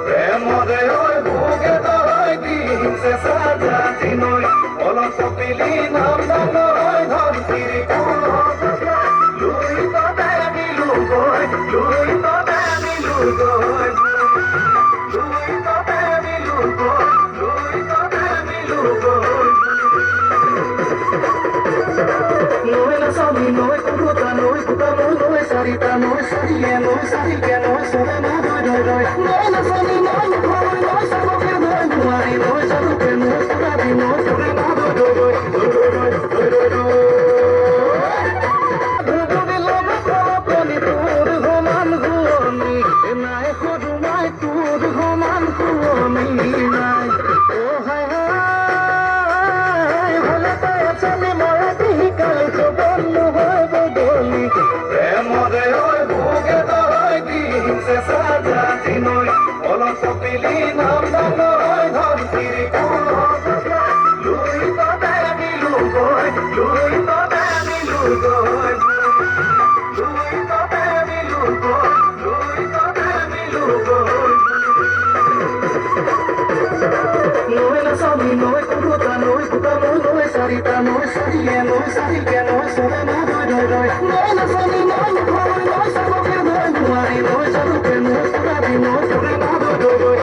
প্রেমরে ওই ভোগে দয় দিনছে সাজা চিনই অলস পিলি নাম নয় ধরতির লুই তো দেমিলু গয় লুই তো দেমিলু গয় লুই তো দেমিলু গয় লুই তো দেমিলু গয় নয় না সবই নয় কুকুতা নয় কুকামো নয় সারিতা নয় সারিয়ে নয় সারিকে নয় সোনা না রয় রয় নয় না সবই নয় নয় নয় সবকে নয় কুমারী নয় সবকে নয় কুরাবি নয় সোনা না রয় রয় রয় রয় রয় ভুবনে লোভ প্রাণী তোর সমান হুয়নি নাই সদুমাই তোর সমান হুয়নি নাই ও হায় হায় হলে তাই আছানি মৰা কালে তো বন্ধ হয় বদলি প্রেমরে ওই ভোগে দয় দিনছে সাজা চিনই অলস পিলি নাম নয় ধরতির লুই তো দেমিলু গয় লুই তো দেমিলু গয় লুই তো দেমিলু গয় লুই তো দেমিলু গয় নয় না সবই নয় কুকুতা নয় কুকামো নয় সারিতা নয় সারিয়ে নয় সারিকে নয় সোনা না রয় রয় নয় না সবই নয় নয় নয় সবকে নয় কুমারী নয় সবকে নয় কুরাবি নয় সোনা না রয় রয়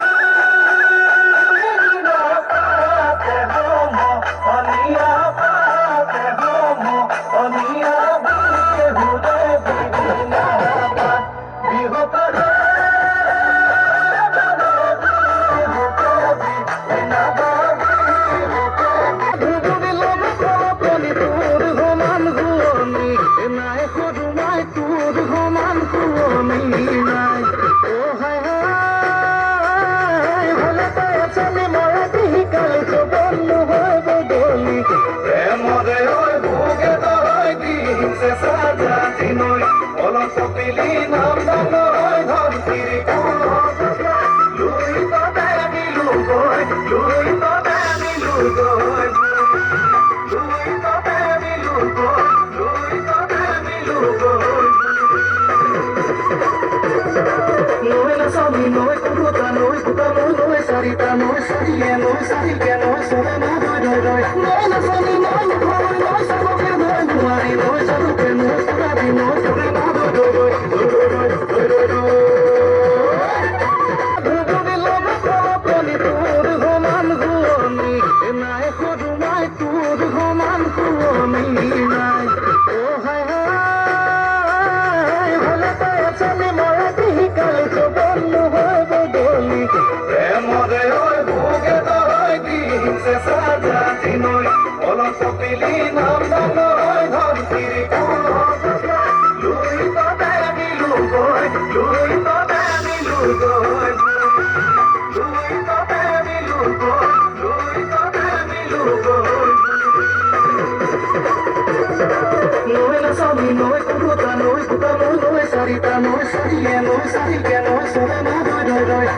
নাই সদুমাই তোর সমান হুয়নি নাই ও হায় হায় হলে তাই আছানি মৰা কালে তো বন্ধ হয় বদলি প্রেমরে ওই ভোগে দয় দিনছে সাজা চিনই অলস পিলি নাম নয় ধরতির লুই তো দেমিলু গয় লুই তো দেমিলু গয় লুই তো দেমিলু গয় লুই তো দেমিলু গয় নয় না সবই নয় কুকুতা নয় কুকামো নয় সারিতা নয় সারিয়ে নয় সারিকে নয় সোনা না রয় রয় নয় না সবই নয় নয় নয় সবকে নয় কুমারী নয় সবকে নয় কুরাবি নয় সোনা না রয় রয় রয় রয় ভুবনে লোভ প্রাণী তোর সমান হুয়নি নাই সদুমাই তোর সমান হুয়নি নাই ও হায় হায় হলে তাই আছানি মৰা কালে তো বন্ধ হয় বদলি প্রেমরে ওই ভোগে দয় দিনছে সাজা চিনই অলস পিলি নাম নয় ধরতির লুই তো দেমিলু গয় লুই তো দেমিলু গয় লুই তো দেমিলু গয় লুই তো দেমিলু গয় নয় না সবই নয় কুকুতা নয় কুকামো নয় সারিতা নয় সারিয়ে নয় সারিকে নয় সোনা না রয় রয়